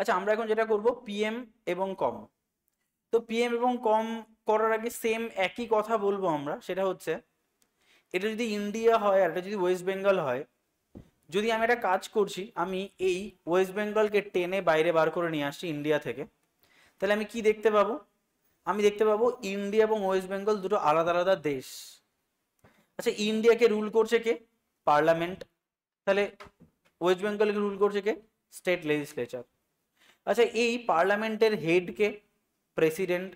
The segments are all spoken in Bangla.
আচ্ছা, আমরা এখন যেটা করব পিএম এবং কম। তো পিএম এবং কম করার আগে সেম একই কথা বলবো আমরা, সেটা হচ্ছে এটা যদি ইন্ডিয়া হয় আর এটা যদি ওয়েস্ট বেঙ্গল হয়, যদি আমি একটা কাজ করছি, আমি এই ওয়েস্ট বেঙ্গলকে টেনে বাইরে বার করে নিয়ে আসছি ইন্ডিয়া থেকে, তাহলে আমি কি দেখতে পাবো? আমি দেখতে পাবো ইন্ডিয়া এবং ওয়েস্ট বেঙ্গল দুটো আলাদা আলাদা দেশ। আচ্ছা, ইন্ডিয়াকে রুল করছে কে? পার্লামেন্ট। তাহলে ওয়েস্ট বেঙ্গলকে রুল করছে কে? State legislature. আচ্ছা, এই পার্লামেন্টের হেড কে? প্রেসিডেন্ট।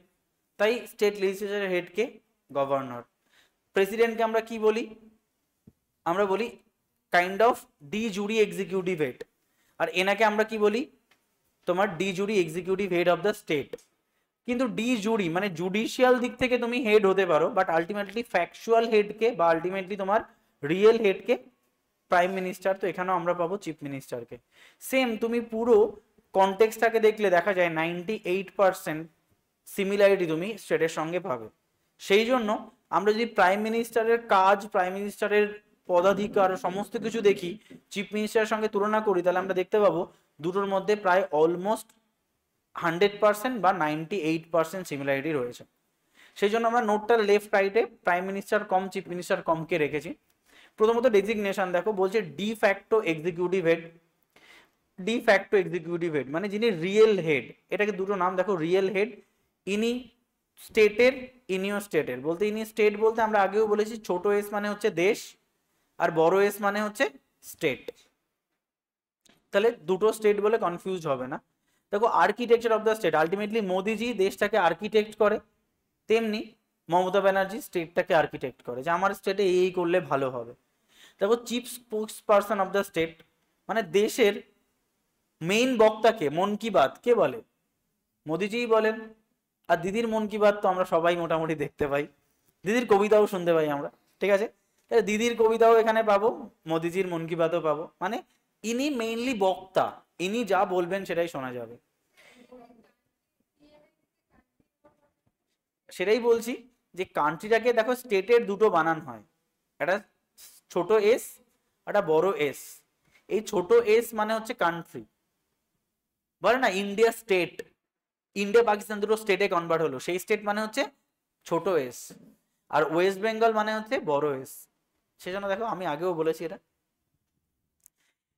তাই স্টেট লেজিসলেচারের হেড কে? গভর্নর। প্রেসিডেন্টকে আমরা কি বলি? আমরা বলি kind of de jure executive head. আর এনাকে আমরা কি বলি? তোমার de jure executive head of the state. কিন্তু ডি জুরি মানে জুডিশিয়াল দিক থেকে তুমি হেড হতে পারো, বাট আলটিমেটলি ফ্যাকচুয়াল হেডকে বা আলটিমেটলি তোমার রিয়েল হেডকে প্রাইম মিনিস্টার। তো এখানেও আমরা পাবো চিফ মিনিস্টারকে। সেম তুমি পুরো কনটেক্সটটাকে দেখলে দেখা যায় 98% সিমিলারিটি তুমি স্টেটের সঙ্গে পাবে। সেই জন্য আমরা যদি প্রাইম মিনিস্টারের কাজ, প্রাইম মিনিস্টারের পদাধিকার সমস্ত কিছু দেখি, চিফ মিনিস্টারের সঙ্গে তুলনা করি, তাহলে আমরা দেখতে পাবো দুটোর মধ্যে প্রায় অলমোস্ট 100% বা 98% সিমিলারিটি রয়েছে। সেই জন্য আমরা নোটটার লেফট রাইটে প্রাইম মিনিস্টার কম চিফ মিনিস্টার কমকে রেখেছি। প্রথমত ডেজিগনেশন দেখো, বলছে de facto executive head. De facto executive head মানে যিনি রিয়েল হেড। এটাকে দুটো নাম দেখো, রিয়েল হেড, ইনি স্টেটের, ইনিও স্টেটের। বলতে ইনি স্টেট বলতে আমরা আগেও বলেছি ছোট এস মানে হচ্ছে দেশ আর বড় এস মানে হচ্ছে স্টেট। তাহলে দুটো স্টেট বলে কনফিউজ হবে না। দেখো architecture of the state, ultimately মোদিজি দেশটাকে আর্কিটেক্ট করে, তেমনি মমতা ব্যানার্জি স্টেটটাকে আর্কিটেক্ট করে যে আমার স্টেটে এই করলে ভালো হবে। দেখো chief spokes person of the state মানে দেশের মেইন বক্তাকে, মন কি বাত কে বলে? মোদিজিই বলেন। আর দিদির মন কি বাত তো আমরা সবাই মোটামুটি দেখতে পাই, দিদির কবিতাও শুনতে পাই আমরা, ঠিক আছে? দিদির কবিতাও এখানে পাবো, মোদিজির মন কি বাতও পাবো, মানে ইনি মেইনলি বক্তা, ইনি যা বলবেন সেটাই শোনা যাবে। সেটাই বলছি যে কান্ট্রিটাকে দেখো স্টেটের দুটো বানান হয়, একটা ছোট এস, একটা বড় এস। এই ছোট এস মানে হচ্ছে কান্ট্রি, বলে না ইন্ডিয়া স্টেট, ইন্ডিয়া পাকিস্তান দুটো স্টেটে কনভার্ট হলো, সেই স্টেট মানে হচ্ছে ছোট এস। আর ওয়েস্ট বেঙ্গল মানে হচ্ছে বড় এস। সেজন্য দেখো আমি আগেও বলেছি এটা।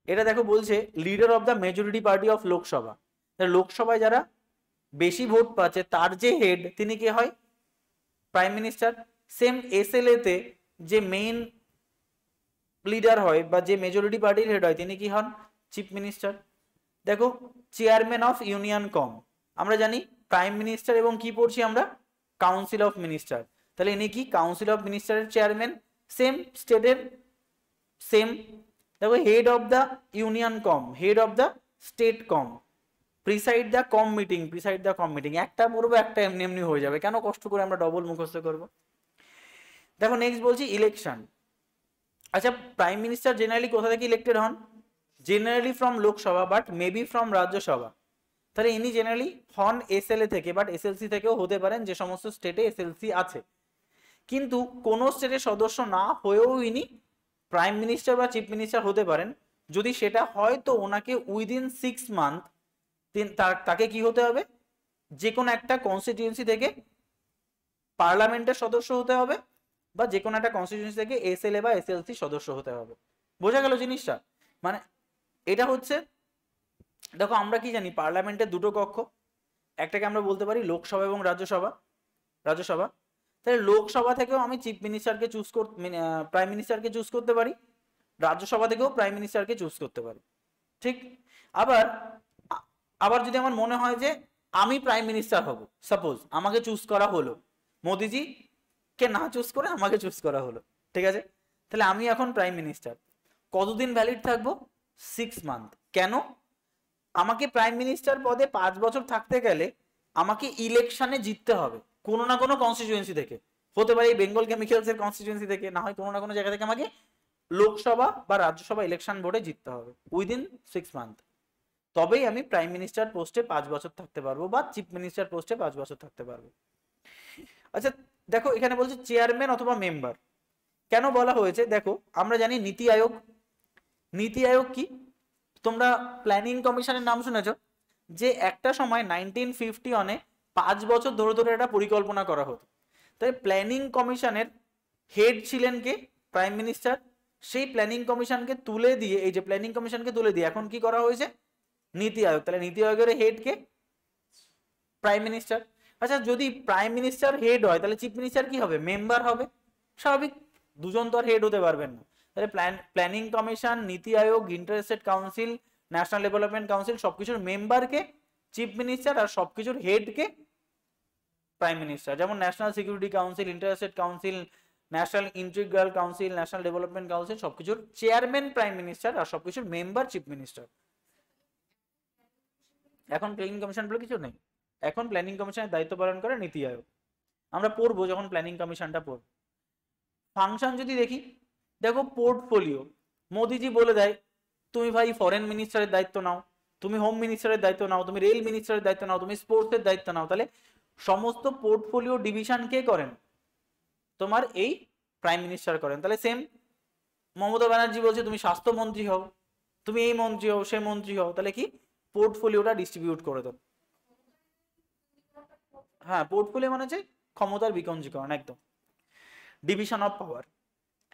এটা দেখো বলছে leader of the majority party of Lok Sabha. লোকসভায় যারা বেশি ভোট পাচ্ছে তার যে হেড তিনি কে হয়? Prime minister. সেম এসএলএ তে যে মেইন লিডার হয় বা যে মেজরিটি পার্টির হেড হয় তিনি কি হন? Chief minister. দেখো চেয়ারম্যান অফ ইউনিয়ন কম, আমরা জানি প্রাইম মিনিস্টার এবং কি পড়ছি আমরা? Council of minister. তাহলে ইনি কি? কাউন্সিল অফ মিনিস্টারের চেয়ারম্যান। সেম স্টেটের সেম। দেখো head of the union CoM, head of the state CoM, preside the CoM meeting, preside the CoM meeting. একটা পড়বো একটা এমনি এমনি হয়ে যাবে, কেন কষ্ট করে আমরা ডবল মুখস্থ করব? দেখো নেক্সট বলছি ইলেকশন। আচ্ছা, প্রাইম মিনিস্টার জেনারেলি কোথা থেকে ইলেক্টেড হন? Generally from Lok Sabha but maybe from Rajya Sabha. তাহলে ইনি জেনারেলি হন এসএলএ থেকে, বাট এসএলসি থেকেও হতে পারেন, যে সমস্ত স্টেটে এসএলসি আছে। কিন্তু কোন স্টেটের সদস্য না হয়েও ইনি প্রাইম মিনিস্টার বা চিফ মিনিস্টার হতে পারেন। যদি সেটা হয় তো ওনাকে উইদিন 6 মান্থ তাকে কি হতে হবে? যে কোনো একটা কনস্টিটিউয়েন্সি থেকে পার্লামেন্টের সদস্য হতে হবে, বা যে কোনো একটা কনস্টিটিউয়েন্সি থেকে এসএলএ বা এসএলসি সদস্য হতে হবে। বোঝা গেল জিনিসটা? মানে এটা হচ্ছে, দেখো আমরা কি জানি পার্লামেন্টের দুটো কক্ষ, একটাকে আমরা বলতে পারি লোকসভা এবং রাজ্যসভা। রাজ্যসভা, তাহলে লোকসভা থেকেও আমি চিফ মিনিস্টারকে চুজ করতে, প্রাইম মিনিস্টারকে চুজ করতে পারি, রাজ্যসভা থেকেও প্রাইম মিনিস্টারকে চুজ করতে পারি, ঠিক? আবার আবার যদি আমার মনে হয় যে আমি প্রাইম মিনিস্টার হব, সাপোজ আমাকে চুজ করা হলো, মোদিজি কে না চুজ করে আমাকে চুজ করা হলো, ঠিক আছে? তাহলে আমি এখন প্রাইম মিনিস্টার, কতদিন ভ্যালিড থাকবো? 6 মান্থ। কেন? আমাকে প্রাইম মিনিস্টার পদে 5 বছর থাকতে গেলে আমাকে ইলেকশনে জিততে হবে কোনো না কোনো কনস্টিটিউয়েন্সি থেকে, হতে পারে বেঙ্গল কেমিক্যালস এর কনস্টিটিউয়েন্সি থেকে, না হয় কোনো না কোনো জায়গা থেকে আমাকে লোকসভা বা রাজ্যসভা ইলেকশন ভোটে জিততে হবে উইদিন 6 মান্থ। তবেই আমি প্রাইম মিনিস্টার পোস্টে 5 বছর থাকতে পারবো বা চিফ মিনিস্টার পোস্টে 5 বছর থাকতে পারবো। আচ্ছা দেখো এখানে বলছে চেয়ারম্যান অথবা মেম্বার, কেন বলা হয়েছে? দেখো আমরা জানি নীতি আয়োগ। নীতি আয়োগ কি? তোমরা প্ল্যানিং কমিশনের নাম শুনেছো? যে একটা সময় 1951-এ 5 বছর ধরে ধরে একটা পরিকল্পনা করা হতো। তাই প্ল্যানিং কমিশনের হেড ছিলেন কে? Prime minister. সেই প্ল্যানিং কমিশনকে তুলে দিয়ে, এই যে প্ল্যানিং কমিশনকে তুলে দিয়ে এখন কি করা হয়েছে? নীতি আয়োগ। তাহলে নীতি আয়োগের হেড কে? Prime minister. আচ্ছা, যদি প্রাইম মিনিস্টার হেড হয় তাহলে চিফ মিনিস্টার কি হবে? মেম্বার হবে। স্বাভাবিক, দুজন তো আর হেড হতে পারবেন না। তাহলে planning commission, NITI Aayog, interstate council, national development council সবকিছুর মেম্বারকে চিফ মিনিস্টার, আর সবকিছুর হেডকে প্রাইম মিনিস্টার। যেমন national security council, interstate council, national integral council, national development council সবকিছুর চেয়ারম্যান প্রাইম মিনিস্টার, আর সবকিছুর মেম্বার চিফ মিনিস্টার। এখন প্ল্যানিং কমিশন বলে কিছু নেই, এখন প্ল্যানিং কমিশনের দায়িত্ব পালন করে নীতি আয়োগ। আমরা পড়বো যখন প্ল্যানিং কমিশনটা পড়ব। ফাংশন যদি দেখি, দেখো পোর্টফোলিও, মোদিজি বলে দেয় তুমি ভাই ফরেন মিনিস্টারের দায়িত্ব নাও, তুমি হোম মিনিস্টারের দায়িত্ব নাও, তুমি রেল মিনিস্টারের দায়িত্ব নাও, তুমি স্পোর্টসের দায়িত্ব নাও। তাহলে সমস্ত পোর্টফোলিও ডিভিশন কে করেন? তোমার এই প্রাইম মিনিস্টার করেন। তাহলে সেম মমতা ব্যানার্জি বলছে তুমি স্বাস্থ্যমন্ত্রী হও, তুমি এই মন্ত্রী হও, সে মন্ত্রী হও, তাহলে কি পোর্টফোলিওটা ডিস্ট্রিবিউট করে দেন। হ্যাঁ, পোর্টফোলিও মানে হচ্ছে ক্ষমতার বিকেন্দ্রীকরণ, একদম। Division of power,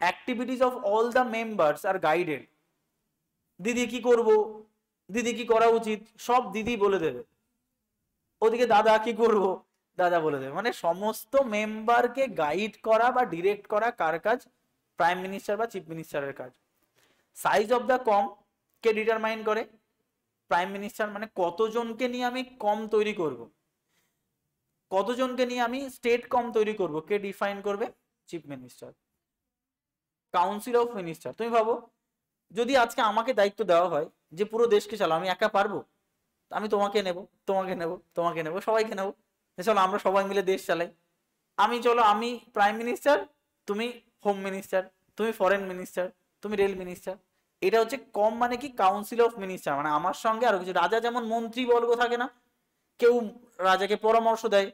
activities of all the members R guided. দিদি কি করব, দিদি কি করা উচিত, সব দিদি বলে দেবে। ওদিকে দাদা কি করব, দাদা বলে দেবে। মানে সমস্ত মেম্বারকে গাইড করা বা ডিরেক্ট করা কার কাজ? প্রাইম মিনিস্টার বা চিফ মিনিস্টারের কাজ। সাইজ অফ দ্য কম কে ডিটারমাইন করে? Prime minister. মানে কতজনকে নিয়ে আমি কম তৈরি করব, কতজনকে নিয়ে আমি স্টেট কম তৈরি করব, কে ডিফাইন করবে? Chief minister. Council of minister, তুমি ভাবো যদি আজকে আমাকে দায়িত্ব দেওয়া হয় যে পুরো দেশকে চালাও, আমি একা পারবো? আমি তোমাকে নেব, তোমাকে নেব, তোমাকে নেব, সবাইকে নেব, চলো আমরা সবাই মিলে দেশ চালাই। আমি চলো, আমি প্রাইম মিনিস্টার, তুমি হোম মিনিস্টার, তুমি ফরেন মিনিস্টার, তুমি রেল মিনিস্টার। এটা হচ্ছে কম, মানে কি কাউন্সিল অফ মিনিস্টার, মানে আমার সঙ্গে আরো কিছু। রাজা যেমন মন্ত্রীবর্গ থাকে না, কেউ রাজাকে পরামর্শ দেয়,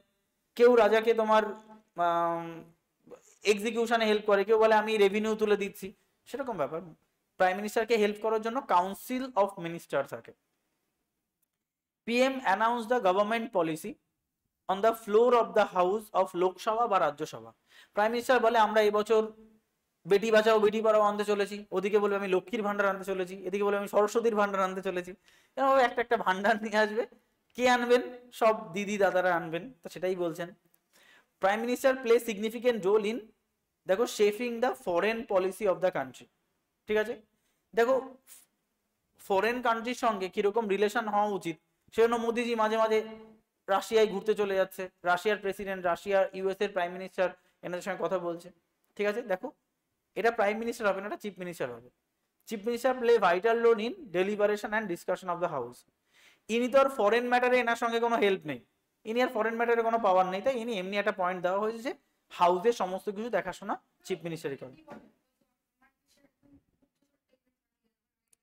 কেউ রাজাকে তোমার এক্সিকিউশনে হেল্প করে, কেউ বলে আমি রেভিনিউ তুলে দিচ্ছি, সেরকম ব্যাপার। প্রাইম মিনিস্টারকে হেল্প করার জন্য কাউন্সিল অফ মিনিস্টার থাকে। PM announce the government policy on the floor of the house of Lok Sabha বা রাজ্যসভা। প্রাইম মিনিস্টার বলে আমরা এবছর বেটি বাঁচাও বেটি পড়াও আনতে চলেছি, ওদিকে বলবে আমি লক্ষ্মীর ভান্ডার আনতে চলেছি, এদিকে বলবে আমি সরস্বতীর ভান্ডার আনতে চলেছি। এরকম একটা একটা ভান্ডার নিয়ে আসবে। কে আনবেন? সব দিদি দাদারা আনবেন, তো সেটাই বলছেন। Prime minister play significant role in, দেখো, shaping the foreign policy of the country. ঠিক আছে, দেখো ফরেন কান্ট্রির সঙ্গে কিরকম রিলেশন হওয়া উচিত, সেজন্য মোদিজি মাঝে মাঝে রাশিয়ায় ঘুরতে চলে যাচ্ছে, রাশিয়ার প্রেসিডেন্ট, রাশিয়ার ইউএস এর প্রাইম মিনিস্টার এনাদের সঙ্গে কথা বলছে। ঠিক আছে, দেখো এটা প্রাইম মিনিস্টার হবে না, এটা চিফ মিনিস্টার হবে। Chief minister play vital role in deliberation and discussion of the house. ইনি তো আর ফরেন ম্যাটারে এনার সঙ্গে কোনো হেল্প নেই, ইনি আর ফরেন ম্যাটারে কোনো পাওয়ার নেই, তাই ইনি এমনি একটা পয়েন্ট দেওয়া হয়েছে যে হাউসের সমস্ত কিছু দেখাশোনা চিফ মিনিস্টারই করে।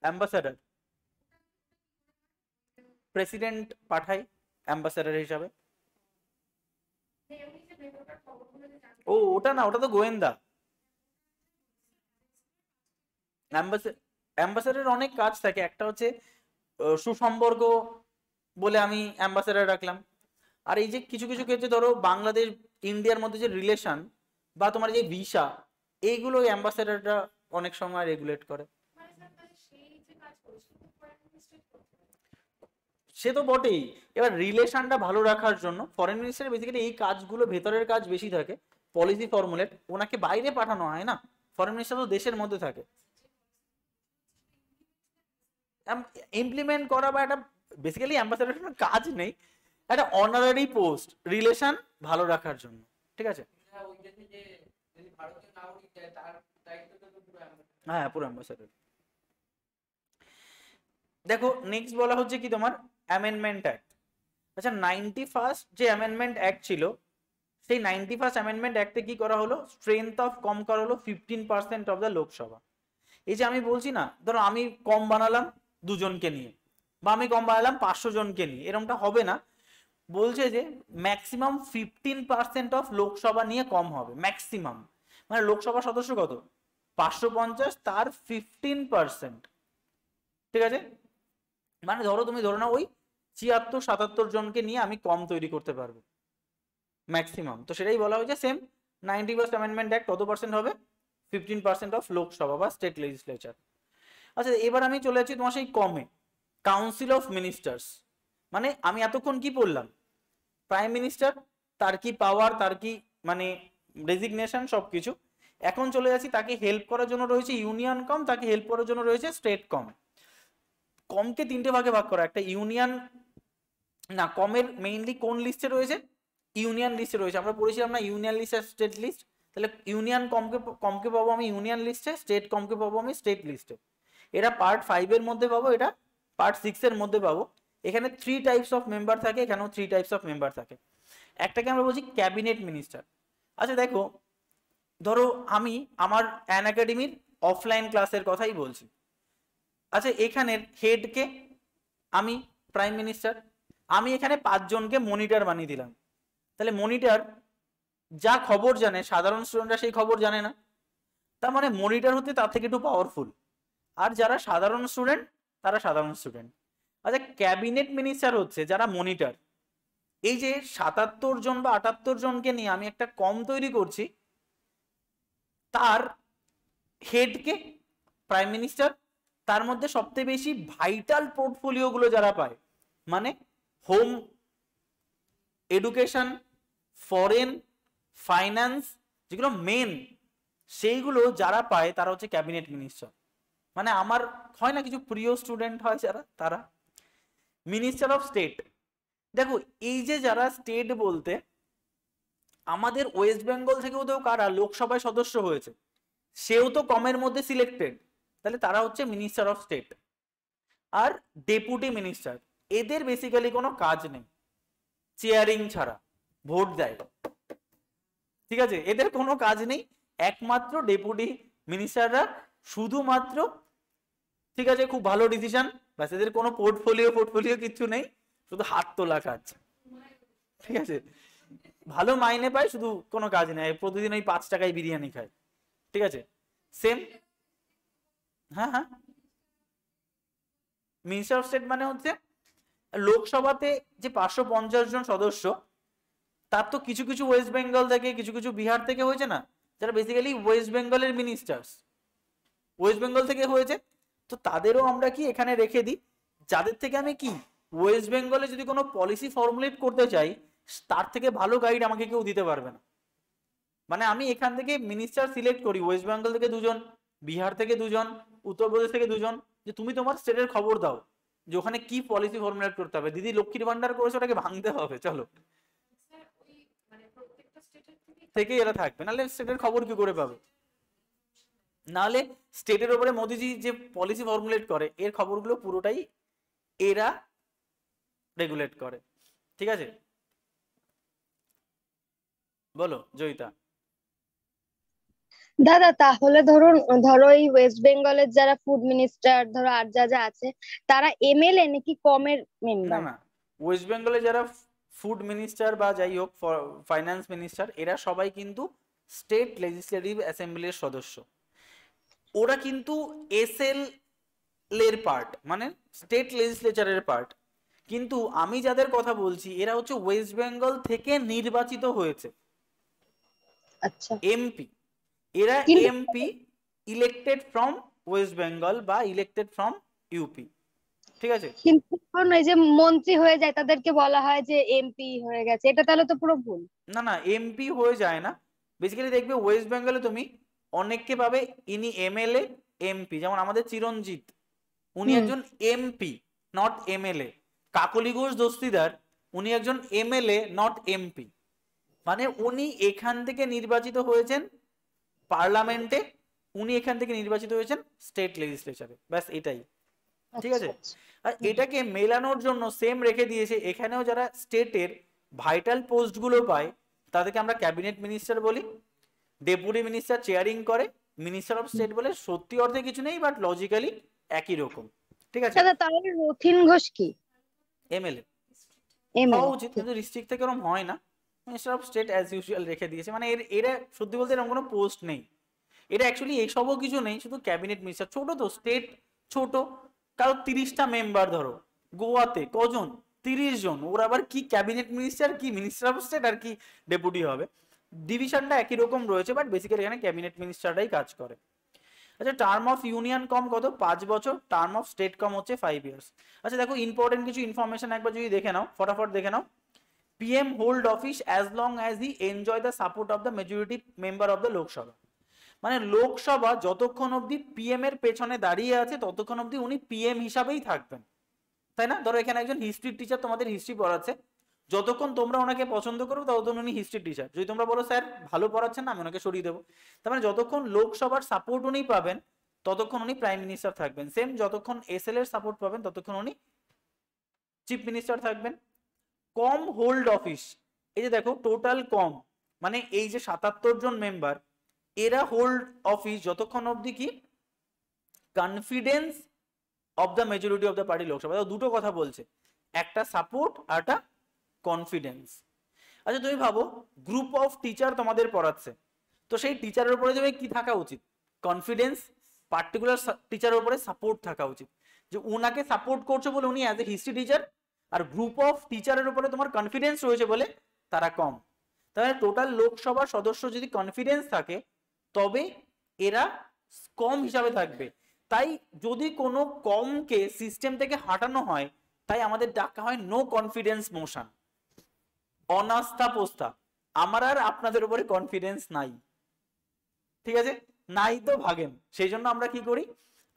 অ্যাম্বাসাডার, প্রেসিডেন্ট পাঠায় অ্যাম্বাসাডার হিসাবে। ও ওটা না, ওটা তো গোয়েন্দা। অ্যাম্বাসাডার অনেক কাজ থাকে, একটা হচ্ছে সুসম্পর্ক বলে আমি অ্যাম্বাসাডার রাখলাম। আর এই যে কিছু কিছু ক্ষেত্রে ধরো বাংলাদেশ ইন্ডিয়ার মধ্যে যে রিলেশন বা তোমার যে ভিসা, এইগুলো অ্যাম্বাসাডাররা অনেক সময় রেগুলেট করে। সে তো বটেই, এবার রিলেশনটা ভালো রাখার জন্য ফরেন মিনিস্টার বেসিক্যালি এই কাজগুলো, ভেতরের কাজ বেশি থাকে, পলিসি ফর্মুলেট, ওনাকে বাইরে পাঠানো হয় না, ফরেন মিনিস্টার তো দেশের মধ্যে থাকে। ইমপ্লিমেন্ট করা বা একটা বেসিক্যালি অ্যাম্বাসাডার কাজ নেই, একটা অনারারি পোস্ট, রিলেশন ভালো রাখার জন্য। ঠিক আছে, হ্যাঁ পুরো অ্যাম্বাসাডার। দেখো নেক্সট বলা হচ্ছে কি তোমার অ্যামেন্ডমেন্ট অ্যাক্ট। আচ্ছা, 91st যে অ্যামেন্ডমেন্ট অ্যাক্ট ছিল, সেই 91st অ্যামেন্ডমেন্ট অ্যাক্টে কি করা হলো? স্ট্রেংথ অফ কম করা হলো 15% অফ দ্য লোকসভা। এই যে আমি বলছি না, ধরো আমি কম বানালাম দুজনকে নিয়ে, বা আমি কম বানালাম 500 জনকে নিয়ে, এরকমটা হবে না। বলছে যে ম্যাক্সিমাম 15% অফ লোকসভা নিয়ে কম হবে, ম্যাক্সিমাম। মানে লোকসভা সদস্য কত? 550, তার 15%। ঠিক আছে, মানে ধরো তুমি ধরো না ওই 76-77 জনকে নিয়ে আমি কম তৈরি করতে পারবো ম্যাক্সিমাম। তো সেটাই বলা হয়েছে সেম 91st অ্যামেন্ডমেন্ট অ্যাক্ট কত পার্সেন্ট হবে? 15% অফ লোকসভা বা স্টেট লেজিসলেচার। আচ্ছা এবার আমি চলে যাচ্ছি তোমার সেই কমে, কাউন্সিল অফ মিনিস্টার্স। মানে আমি এতক্ষণ কি পড়লাম, প্রাইম মিনিস্টার, তার কি পাওয়ার, তার কি মানে রেজিগনেশন সবকিছু। এখন চলে যাচ্ছি তাকে হেল্প করার জন্য রয়েছে ইউনিয়ন কম, তাকে হেল্প করার জন্য রয়েছে স্টেট কম। কমকে তিনটে ভাগে ভাগ করা, একটা ইউনিয়ন, না কমের মেইনলি কোন লিস্টে রয়েছে? ইউনিয়ন লিস্টে রয়েছে। আমরা পড়েছিলাম না ইউনিয়ন লিস্ট আর স্টেট লিস্ট। তাহলে ইউনিয়ন কমকে কমকে পাবো আমি ইউনিয়ন লিস্টে, স্টেট কমকে পাবো আমি স্টেট লিস্টে। এটা পার্ট 5 এর মধ্যে পাবো, এটা পার্ট 6 এর মধ্যে পাবো। এখানে 3 টাইপস অফ মেম্বার থাকে, এখানেও 3 টাইপস অফ মেম্বার থাকে। একটাকে আমরা বলছি ক্যাবিনেট মিনিস্টার। আচ্ছা দেখো, ধরো আমি আমার অ্যান একাডেমির অফলাইন ক্লাসের কথাই বলছি। আচ্ছা এখানের হেডকে আমি প্রাইম মিনিস্টার, আমি এখানে 5 জনকে মনিটর বানিয়ে দিলাম। তাহলে মনিটর যা খবর জানে সাধারণ স্টুডেন্টরা সেই খবর জানে না, তার মানে মনিটর হতে তার থেকে একটু পাওয়ারফুল। আর যারা সাধারণ স্টুডেন্ট তারা সাধারণ স্টুডেন্ট। আচ্ছা ক্যাবিনেট মিনিস্টার হচ্ছে যারা মনিটর। এই যে 77 জন বা 78 জনকে নিয়ে আমি একটা কম তৈরি করছি, তার হেডকে প্রাইম মিনিস্টার, তার মধ্যে সবচেয়ে বেশি ভাইটাল পোর্টফোলিও গুলো যারা পায়, মানে হোম, এডুকেশন, ফরেন, ফাইন্যান্স, যেগুলো মেন সেইগুলো যারা পায় তারা হচ্ছে ক্যাবিনেট মিনিস্টার। মানে আমার হয় না কিছু প্রিয় স্টুডেন্ট হয় যারা, তারা মিনিস্টার অফ স্টেট। দেখো এই যে যারা স্টেট বলতে আমাদের ওয়েস্ট বেঙ্গল থেকেও তো কারা লোকসভায় সদস্য হয়েছে, সেও তো কমের মধ্যে সিলেক্টেড, তাহলে তারা হচ্ছে মিনিস্টার অফ স্টেট। আর ডেপুটি মিনিস্টার, এদের বেসিক্যালি কোনো কাজ নেই চেয়ারিং ছাড়া, ভোট দেয়, ঠিক আছে, এদের কোনো কাজ নেই। একমাত্র ডেপুটি মিনিস্টাররা শুধুমাত্র, ঠিক আছে, খুব ভালো ডিসিশন, ব্যাস, এদের কোনো পোর্টফোলিও কিচ্ছু নেই, শুধু হাত তোলা কাজ, ঠিক আছে, ভালো মাইনে পায়, শুধু কোনো কাজ নেই, প্রতিদিন ওই 5 টাকায় বিরিয়ানি খায়, ঠিক আছে, সেম। হ্যাঁ হ্যাঁ, মিনিস্টার অফ স্টেট মানে হচ্ছে লোকসভাতে যে 550 জন সদস্য, তার তো কিছু কিছু ওয়েস্ট বেঙ্গল থেকে, কিছু কিছু বিহার থেকে হয়েছে না, যারা বেসিক্যালি ওয়েস্ট বেঙ্গলের মিনিস্টার্স, ওয়েস্ট বেঙ্গল থেকে হয়েছে। তো তাদেরও আমরা কি এখানে রেখে দিই, যাদের থেকে আমি কি ওয়েস্ট বেঙ্গলে যদি কোনো পলিসি ফর্মুলেট করতে চাই, তার থেকে ভালো গাইড আমাকে কেউ দিতে পারবে না। মানে আমি এখান থেকে মিনিস্টার সিলেক্ট করি, ওয়েস্ট বেঙ্গল থেকে 2 জন, বিহার থেকে 2 জন, উত্তরপ্রদেশ থেকে 2 জন, যে তুমি তোমার স্টেটের খবর দাও যে ওখানে কি পলিসি ফর্মুলেট করতে হবে। দিদি লক্ষ্মীর ভান্ডার করেছে, ওটাকে ভাঙতে হবে, চলো, থেকেই এরা থাকবে, নাহলে স্টেটের খবর কি করে পাবে? নাহলে স্টেটের উপরে মোদিজি যে পলিসি ফর্মুলেট করে, এর খবরগুলো পুরোটাই এরা রেগুলেট করে, ঠিক আছে। বলো জয়িতা। দাদা তাহলে ধরুন, ধরো এই ওয়েস্ট বেঙ্গলের যারা ফুড মিনিস্টার ধরো আর যা যা আছে, তারা এমএলএ নাকি কমের না মেম্বার? না, ওয়েস্ট বেঙ্গলে যারা ফুড মিনিস্টার বা যাই হোক ফাইন্যান্স মিনিস্টার, এরা সবাই কিন্তু স্টেট লেজিসলেটিভ অ্যাসেম্বলির সদস্য। ওরা কিন্তু এসএল এর পার্ট, মানে স্টেট লেজিসলেচারের পার্ট। কিন্তু আমি যাদের কথা বলছি এরা হচ্ছে ওয়েস্ট বেঙ্গল থেকে নির্বাচিত হয়েছে, আচ্ছা, এমপি। এরা কিন্তু MP elected from West Bengal বা ইলেক্টেড ফ্রম ইউপি, ঠিক আছে। কিন্তু ধরুন এই যে মন্ত্রী হয়ে যায় তাদেরকে বলা হয় যে এমপি হয়ে গেছে, এটা তাহলে তো পুরো ভুল। না না, এমপি হয়ে যায় না। বেসিক্যালি দেখবে ওয়েস্ট বেঙ্গলে তুমি অনেককে পাবে ইনি এমএলএ, এমপি, যেমন আমাদের চিরঞ্জিত, উনি হুম। একজন MP, not MLA. Kakoli Ghosh Dastidar, উনি একজন এমএলএ, নট এমপি। মানে উনি এখান থেকে নির্বাচিত হয়েছেন পার্লামেন্টে, উনি এখান থেকে নির্বাচিত হয়েছেন স্টেট লেজিসলেচারে, ব্যাস এটাই, ঠিক আচ্ছা আছে। আচ্ছা। আর হুম। এটাকে মেলানোর জন্য সেম রেখে দিয়েছে, এখানেও যারা স্টেটের ভাইটাল পোস্ট গুলো পায় তাদেরকে আমরা ক্যাবিনেট মিনিস্টার বলি। ডেপুটি মিনিস্টার চেয়ারিং করে, মিনিস্টার অফ স্টেট বলে সত্যি অর্থে কিছু নেই, বাট লজিক্যালি একই রকম, ঠিক আছে। দাদা তাহলে রথীন ঘোষ কি এমএলএ হওয়া এমএলএ? উচিত, কিন্তু ডিস্ট্রিক্ট থেকে এরকম হয় না, minister of state as usual রেখে দিয়েছে। মানে এরা সত্যি বলতে এরকম কোনো পোস্ট নেই, এটা অ্যাকচুয়ালি এইসবও কিছু নেই, শুধু ক্যাবিনেট মিনিস্টার। ছোট তো স্টেট, ছোট, কারো 30টা মেম্বার, ধরো গোয়াতে কজন, 30 জন, ওর আবার কি ক্যাবিনেট মিনিস্টার, কি মিনিস্টার অফ স্টেট আর কি ডেপুটি হবে, ডিভিশনটা একই রকম রয়েছে, বাট বেসিক্যালি এখানে ক্যাবিনেট মিনিস্টাররাই কাজ করে। আচ্ছা টার্ম অফ ইউনিয়ন কম কত, 5 বছর, টার্ম অফ স্টেট কম হচ্ছে 5 ইয়ার্স। আচ্ছা দেখো ইম্পর্টেন্ট কিছু ইনফরমেশন একবার যদি দেখে নাও, ফটাফট দেখে নাও। PM hold office as long as he enjoy the support of the majority member of the Lok Sabha. মানে লোকসভা যতক্ষণ অবধি পিএম এর পেছনে দাঁড়িয়ে আছে ততক্ষণ অবধি উনি পিএম হিসাবেই থাকবেন, তাই না? ধরো এখানে একজন হিস্ট্রি টিচার তোমাদের হিস্ট্রি পড়াচ্ছে, যতক্ষণ তোমরা ওনাকে পছন্দ করো ততক্ষণ উনি হিস্ট্রি টিচার। যদি তোমরা বলো স্যার ভালো পড়াচ্ছেন না, আমি ওনাকে সরিয়ে দেবো। তার মানে যতক্ষণ লোকসভার সাপোর্ট উনি পাবেন ততক্ষণ উনি প্রাইম মিনিস্টার থাকবেন। সেম যতক্ষণ এসএল এর সাপোর্ট পাবেন ততক্ষণ উনি চিফ মিনিস্টার থাকবেন। কম হোল্ড অফিস, এই যে দেখো টোটাল কম, মানে এই যে 77 জন মেম্বার, এরা হোল্ড অফিস যতক্ষণ অবধি কি confidence of the majority of the party Lok Sabha. দুটো কথা বলছে, একটা সাপোর্ট আর একটা কনফিডেন্স। আচ্ছা তুমি ভাবো গ্রুপ অফ টিচার তোমাদের পড়াচ্ছে, তো সেই টিচারের উপরে তুমি কি থাকা উচিত, কনফিডেন্স, পার্টিকুলার টিচারের উপরে সাপোর্ট থাকা উচিত, যে উনাকে সাপোর্ট করছো বলে উনি অ্যাজ এ হিস্ট্রি টিচার, আর গ্রুপ অফ টিচারের উপরে তোমার কনফিডেন্স রয়েছে বলে তারা কম। তাহলে টোটাল লোকসভার সদস্য যদি কনফিডেন্স থাকে তবে এরা কম হিসাবে থাকবে। তাই যদি কোনো কমকে সিস্টেম থেকে হাঁটানো হয় তাই আমাদের ডাকা হয় নো কনফিডেন্স মোশন, অনাস্থা প্রস্তাব। আমার আর আপনাদের উপরে কনফিডেন্স নাই, ঠিক আছে, নাই তো ভাগেন, সেই জন্য আমরা কি করি,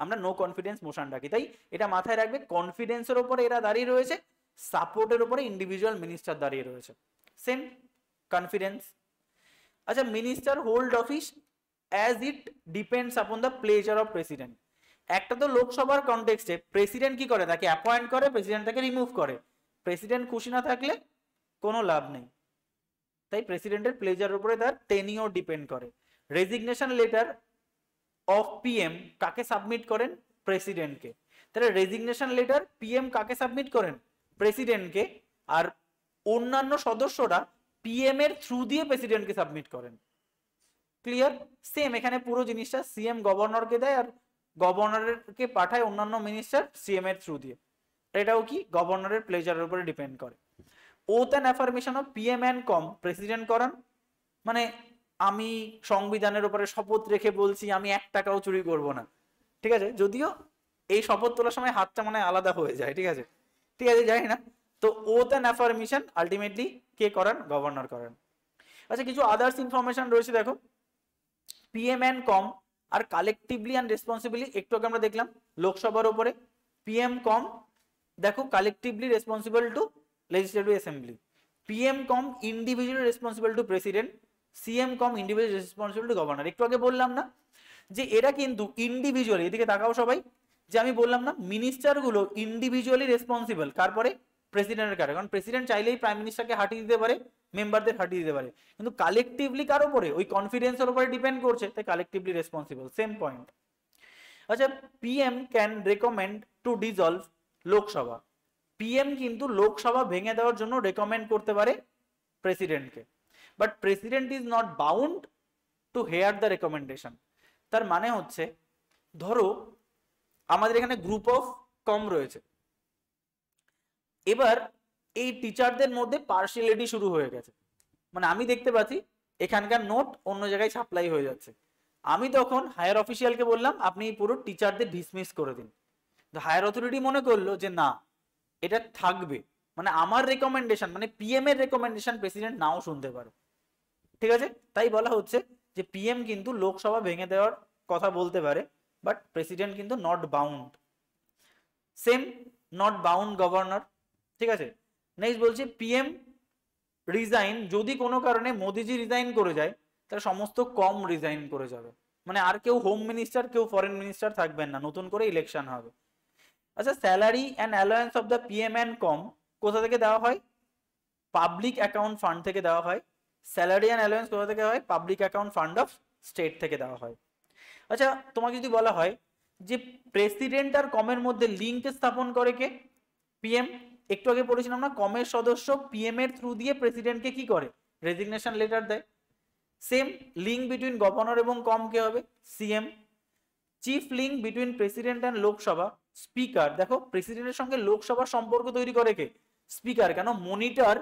আমরা নো কনফিডেন্স মোশন রাখি। তাই এটা মাথায় রাখবে, কনফিডেন্সের উপরে এরা দাঁড়িয়ে রয়েছে, সাপোর্টের উপরে ইন্ডিভিজুয়াল মিনিস্টার দাঁড়িয়ে রয়েছে, সেম কনফিডেন্স। আচ্ছা minister hold office as it depends upon the pleasure of president. একটা তো লোকসভার কনটেক্সটে প্রেসিডেন্ট কি করে, তাকে অ্যাপয়েন্ট করে, প্রেসিডেন্ট তাকে রিমুভ করে, প্রেসিডেন্ট খুশি না থাকলে কোনো লাভ নেই, তাই প্রেসিডেন্টের প্লেজারের উপরে তার টেনিওর ডিপেন্ড করে। রেজিগনেশন লেটার অফ পিএম কাকে সাবমিট করেন, প্রেসিডেন্টকে। তাহলে রেজিগনেশন লেটার পিএম কাকে সাবমিট করেন, প্রেসিডেন্টকে, আর অন্যান্য সদস্যরা পিএম এর থ্রু দিয়ে প্রেসিডেন্টকে সাবমিট করেন। ক্লিয়ার? সেম এখানে পুরো জিনিসটা সিএম গভর্নরকে দেয় আর গভর্নরকে পাঠায় অন্যান্য মিনিস্টার সিএম এর থ্রু দিয়ে, এটাও কি গভর্নরের প্লেজারের উপরে ডিপেন্ড করে। Oath and affirmation of PM and com president করান, মানে আমি সংবিধানের উপরে শপথ রেখে বলছি আমি 1 টাকাও চুরি করব না, ঠিক আছে, যদিও এই শপথ তোলার সময় হাতটা মানে আলাদা হয়ে যায়, ঠিক আছে, ঠিক আছে, জানি না। তো ওথ অ্যান্ড অ্যাফার্মেশন আলটিমেটলি কে করান, গভর্নর করান। আচ্ছা কিছু আদার্স ইনফরমেশন রয়েছে, দেখো পিএম অ্যান্ড কম আর কালেকটিভলি অ্যান্ড রেসপন্সিবলি, একটু আগে আমরা দেখলাম লোকসভার উপরে, পিএম কম দেখো collectively responsible to legislative assembly, PM com individually responsible to president, CM com individually responsible to governor। একটু আগে বললাম না যে এরা কিন্তু ইন্ডিভিজুয়ালি, এদিকে তাকাও সবাই, যে আমি বললাম না মিনিস্টার গুলো ইন্ডিভিজুয়ালি রেসপন্সিবল কার পরে, প্রেসিডেন্টের কারে, কারণ প্রেসিডেন্ট চাইলেই প্রাইম মিনিস্টারকে হাঁটিয়ে দিতে পারে, মেম্বারদের হাঁটিয়ে দিতে পারে, কিন্তু কালেকটিভলি কার উপরে, ওই কনফিডেন্সের উপরে ডিপেন্ড করছে, তাই কালেকটিভলি রেসপন্সিবল, সেম পয়েন্ট। আচ্ছা PM can recommend to dissolve Lok Sabha, PM কিন্তু লোকসভা ভেঙে দেওয়ার জন্য রেকমেন্ড করতে পারে প্রেসিডেন্টকে, but president is not bound to hear the recommendation. তার মানে হচ্ছে ধরো আমাদের এখানে গ্রুপ অফ কম রয়েছে, এবার এই টিচারদের মধ্যে পার্সিয়ালিটি শুরু হয়ে গেছে, মানে আমি দেখতে পাচ্ছি এখানকার নোট অন্য জায়গায় সাপ্লাই হয়ে যাচ্ছে, আমি তখন হায়ার অফিসিয়ালকে বললাম আপনি পুরো টিচারদের ডিসমিস করে দিন, হায়ার অথরিটি মনে করলো যে না এটা থাকবে, মানে আমার রেকমেন্ডেশন মানে পিএম এর রেকমেন্ডেশন প্রেসিডেন্ট নাও শুনতে পারে, ঠিক আছে, তাই বলা হচ্ছে যে পিএম কিন্তু লোকসভা ভেঙে দেওয়ার কথা বলতে পারে, বাট প্রেসিডেন্ট কিন্তু not bound, same not bound governor, ঠিক আছে। নেক্সট বলছে পিএম রিজাইন, যদি কোনো কারণে মোদিজি রিজাইন করে যায় তাহলে সমস্ত কম রিজাইন করে যাবে, মানে আর কেউ হোম মিনিস্টার কেউ ফরেন মিনিস্টার থাকবেন না, নতুন করে ইলেকশন হবে। আচ্ছা salary and allowance of the PM and CoM কোথা থেকে দেওয়া হয়, পাবলিক অ্যাকাউন্ট ফান্ড থেকে দেওয়া হয়, স্যালারি অ্যান্ড অ্যালায়েন্স কোথা থেকে হয়, public account fund of state থেকে দেওয়া হয়। আচ্ছা তোমাকে যদি বলা হয় যে প্রেসিডেন্ট আর কমের মধ্যে লিঙ্ক স্থাপন করে কে, পিএম, একটু আগে পড়েছিলাম না কমের সদস্য পিএম এর থ্রু দিয়ে প্রেসিডেন্টকে কি করে, রেজিগনেশন লেটার দেয়, সেম লিঙ্ক বিটুইন গভর্নর এবং কম কে হবে, CM. Chief link between president and Lok Sabha, speaker, দেখো প্রেসিডেন্টের সঙ্গে লোকসভার সম্পর্ক তৈরি করে কে, স্পিকার। কেন? মনিটর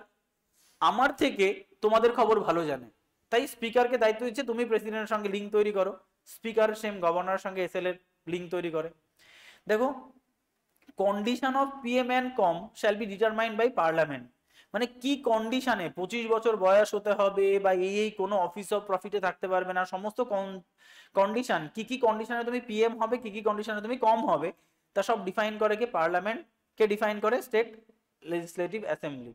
আমার থেকে তোমাদের খবর ভালো জানে, তাই স্পিকারকে দায়িত্ব দিচ্ছে তুমি প্রেসিডেন্টের সঙ্গে লিঙ্ক তৈরি করো। স্পিকার সেম গভর্নরের সঙ্গে এসএল এর লিঙ্ক তৈরি করে। দেখো, condition of PM and com shall be determined by parliament. মানে কি কন্ডিশনে 25 বছর বয়স হতে হবে বা এই কোনো অফিস অফ প্রফিটে থাকতে পারবে না, সমস্ত কন্ডিশন, কি কি কন্ডিশনে তুমি পিএম হবে, কি কি কন্ডিশনে তুমি কম হবে, তা সব ডিফাইন করে কি পার্লামেন্ট, কে ডিফাইন করে? State legislative assembly.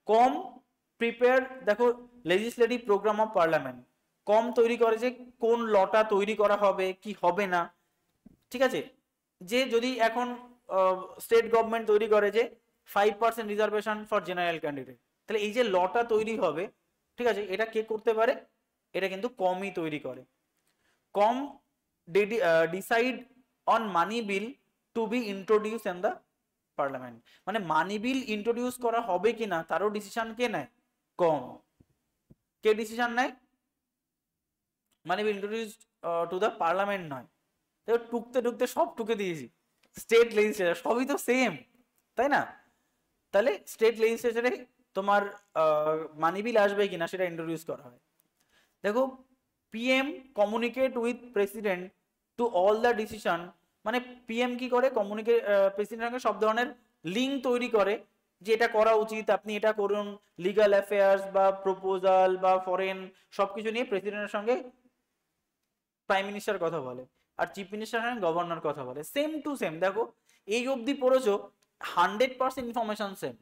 CoM prepare, দেখো legislative programme of parliament, CoM তৈরি করে যে কোন লটা তৈরি করা হবে কি হবে না, ঠিক আছে। যে যদি এখন স্টেট গভর্নমেন্ট তৈরি করে যে 5% রিজার্ভেশন ফর জেনারেল ক্যান্ডিডেট, তাহলে এই যে লটা তৈরি হবে, ঠিক আছে, এটা কে করতে পারে? এটা কিন্তু কমই তৈরি করে। CoM decide on money bill to be introduce in the parliament, মানে মানি বিল ইন্ট্রোডিউস করা হবে কিনা তারও ডিসিশন কে নেয়? কম। কে ডিসিশন নেয়? মানি বিল ইন্ট্রোডিউস টু দ্য পার্লামেন্ট নয়। দেখো টুকতে টুকতে সব টুকে দিয়েছি, স্টেট লেজিসলেচার সবই তো সেম, তাই না? তাহলে স্টেট লেজিসলেচারে তোমার মানি বিল আসবে কিনা সেটা ইন্ট্রোডিউস করা হয়। দেখো, PM communicate with president to all the decision, মানে পিএম কি করে? কমিউনিকেট প্রেসিডেন্টের সঙ্গে সব ধরনের লিঙ্ক তৈরি করে যে এটা করা উচিত, আপনি এটা করুন, লিগাল অ্যাফেয়ার্স বা প্রপোজাল বা ফরেন সবকিছু নিয়ে প্রেসিডেন্টের সঙ্গে প্রাইম মিনিস্টার কথা বলে, আর চিফ মিনিস্টার সঙ্গে গভর্নর কথা বলে, সেম টু সেম। দেখো এই অবধি পড়েছো 100% ইনফরমেশন সেম।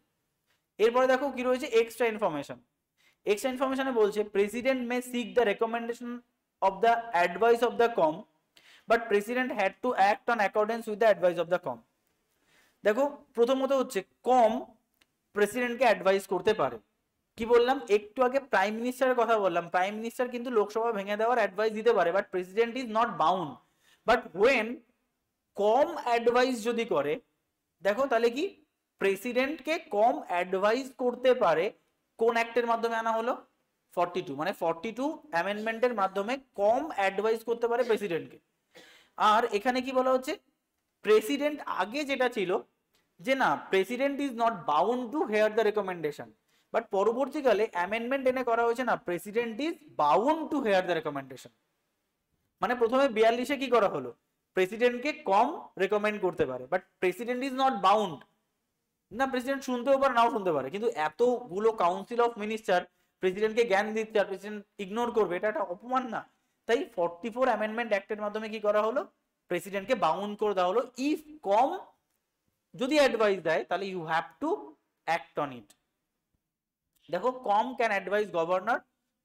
এরপরে দেখো কি রয়েছে, এক্সট্রা ইনফরমেশন। এক্সট্রা ইনফরমেশনে বলছে president may seek the recommendation of the advice of the CoM, but president had to act on accordance with the advice of the CoM. দেখো প্রথমত হচ্ছে কম প্রেসিডেন্টকে অ্যাডভাইস করতে পারে। কি বললাম একটু আগে? প্রাইম মিনিস্টারের কথা বললাম। প্রাইম মিনিস্টার কিন্তু লোকসভা ভেঙে দেওয়ার অ্যাডভাইস দিতে পারে, but president is not bound. But when com advice যদি করে, দেখো তাহলে কি প্রেসিডেন্টকে কম অ্যাডভাইস করতে পারে, কোন অ্যাক্টের মাধ্যমে আনা হলো? 42, মানে 42 অ্যামেন্ডমেন্টের মাধ্যমে কম অ্যাডভাইস করতে পারে প্রেসিডেন্টকে। আর এখানে কি বলা হচ্ছে? প্রেসিডেন্ট আগে যেটা ছিল যে না, president is not bound to hear the recommendation, but পরবর্তীকালে অ্যামেন্ডমেন্ট এনে করা হয়েছে না, president is bound to hear the recommendation. মানে প্রথমে 42-এ কি করা হলো? প্রেসিডেন্টকে কম রেকমেন্ড করতে পারে, but president is not bound, না প্রেসিডেন্ট শুনতেও পারে নাও শুনতে পারে, কিন্তু এতগুলো কাউন্সিল অফ মিনিস্টার প্রেসিডেন্টকে জ্ঞান দিচ্ছে আর প্রেসিডেন্ট ইগনোর করবে, এটা একটা অপমান না? তাই 44 অ্যামেন্ডমেন্ট অ্যাক্টের মাধ্যমে কি করা হলো? প্রেসিডেন্টকে বাউন্ড করে দেওয়া হলো। ইফ কম যদি অ্যাডভাইস দেয় তাহলে you have to act on it. দেখো, CoM can advise governor,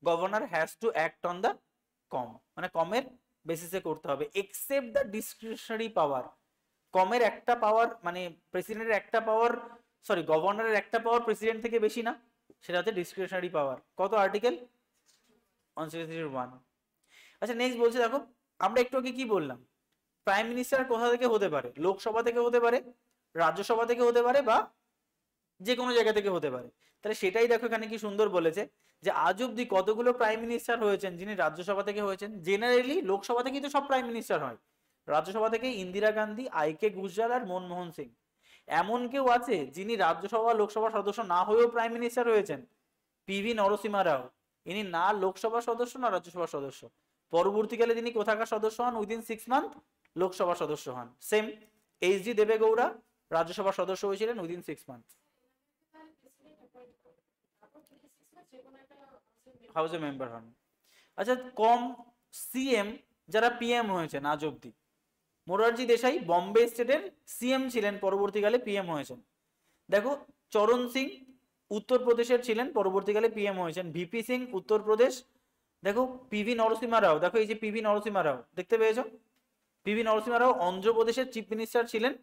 governor has to act on the CoM, মানে কমের বেসিসে করতে হবে, এক্সেপ্ট দ্য ডিসক্রিশনারি পাওয়ার। কমের একটা পাওয়ার, মানে প্রেসিডেন্টের একটা পাওয়ার, সরি গভর্নরের একটা পাওয়ার প্রেসিডেন্ট থেকে বেশি না, সেটা হচ্ছে ডিসক্রিশনারি পাওয়ার। কত? আর্টিকেল 161। আচ্ছা নেক্সট বলছে, দেখো আমরা একটু আগে কি বললাম, প্রাইম মিনিস্টার কোথা থেকে হতে পারে? লোকসভা থেকে হতে পারে, রাজ্যসভা থেকে হতে পারে, বা যে কোনো জায়গা থেকে হতে পারে। তাহলে সেটাই দেখো এখানে কি সুন্দর বলেছে যে আজ অব্দি কতগুলো প্রাইম মিনিস্টার হয়েছেন যিনি রাজ্যসভা থেকে হয়েছেন। জেনারেলি লোকসভা থেকেই তো সব প্রাইম মিনিস্টার হয়, রাজ্যসভা থেকে ইন্দিরা গান্ধী, আইকে গুজরাল আর মনমোহন সিং। এমন কেউ আছে যিনি রাজ্যসভা লোকসভা সদস্য না হয়েও প্রাইম মিনিস্টার হয়েছেন? পিভি নরসিমহা রাও। ইনি না লোকসভা সদস্য না রাজ্যসভা সদস্য, পরবর্তীকালে তিনি কোথাকার সদস্য হন? উইদিন 6 মান্থ লোকসভা সদস্য হন। সেম এইচ ডি দেবেগৌড়া রাজ্যসভার সদস্য হয়েছিলেন উইদিন 6 মান্থ, হাউসে মেম্বার হন। আচ্ছা, কম সিএম যারা পিএম হয়েছেন আজ অব্দি, মোরারজি দেশাই বম্বে স্টেটের সিএম ছিলেন, পরবর্তীকালে পিএম হয়েছেন। দেখো, চরণ সিং উত্তরপ্রদেশের ছিলেন, পরবর্তীকালে পিএম হয়েছেন। ভিপি সিং উত্তরপ্রদেশ। দেখো পিভি নরসিমহা রাও, দেখো এই যে পিভি নরসিমহা রাও দেখতে পেয়েছো? পিভি নরসিমহা রাও অন্ধ্রপ্রদেশের চিফ মিনিস্টার ছিলেন,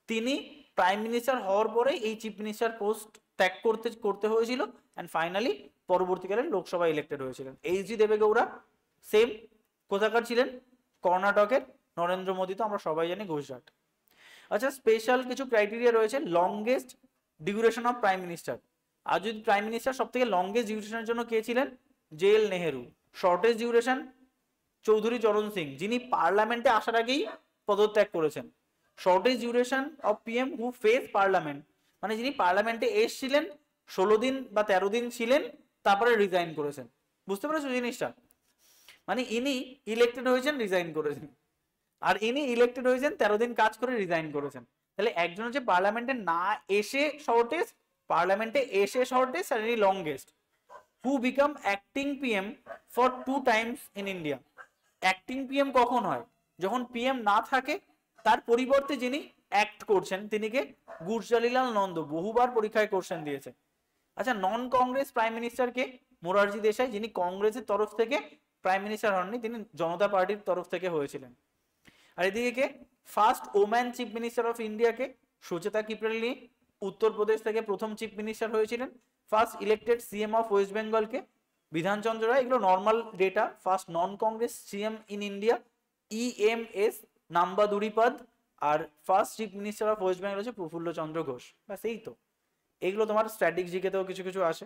তিনি প্রাইম মিনিস্টার হওয়ার পরে এই চিফ মিনিস্টার পোস্ট ত্যাগ করতে হয়েছিল, এন্ড ফাইনালি পরবর্তীকালে লোকসভা ইলেক্টেড হয়েছিলেন। এইচ ডি দেবেগৌড়া সেম, কোথাকার ছিলেন? কর্ণাটকের। নরেন্দ্র মোদী তো আমরা সবাই জানি গুজরাট। আচ্ছা, স্পেশাল কিছু ক্রাইটেরিয়া রয়েছে। Longest duration of prime minister, আর যদি প্রাইম মিনিস্টার সব থেকে লংগেস্ট ডিউরেশনের জন্য কে ছিলেন? JL Nehru. Shortest duration Chaudhary Charan Singh, যিনি পার্লামেন্টে আসার আগেই পদত্যাগ করেছেন। Shortest duration of PM who face parliament, মানে যিনি পার্লামেন্টে এসেছিলেন 16 দিন বা 13 দিন ছিলেন, তারপরে রিজাইন করেছেন। বুঝতে পেরেছো জিনিসটা? মানে ইনি ইলেক্টেড হয়েছেন, রিজাইন করেছেন, আর ইনি ইলেক্টেড হয়েছেন 13 দিন কাজ করে রিজাইন করেছেন। তাহলে একজন হচ্ছে পার্লামেন্টে না এসে শর্টেস্ট, পার্লামেন্টে এসে শর্টেস্ট, আর ইনি longest. Who become acting PM for 2 Times in India. Acting PM কখন হয়? যখন পিএম না থাকে, তার পরিবর্তে যিনি অ্যাক্ট করছেন তিনি কে? গুরজারিলাল নন্দ, বহুবার পরীক্ষায় কোশ্চেন দিয়েছে। আচ্ছা, নন কংগ্রেস প্রাইম মিনিস্টার কে? মোরারজি দেশাই, যিনি কংগ্রেসের তরফ থেকে প্রাইম মিনিস্টার হননি, তিনি জনতা পার্টির তরফ থেকে হয়েছিলেন। আর এদিকে কে? First woman chief minister of India কে? সুচেতা কিপ্রালি, উত্তরপ্রদেশ থেকে প্রথম চিফ মিনিস্টার হয়েছিলেন। First elected CM of West Bengal কে? বিধানচন্দ্র রায়। এগুলো normal data. First non Congress CM in India EMS নাম্বাদুরিপাদ। R first chief minister of West Bengal হচ্ছে প্রফুল্ল চন্দ্র ঘোষ। ব্যাস এই তো। এইগুলো তোমার স্ট্র্যাটেজিকেতেও কিছু কিছু আসে।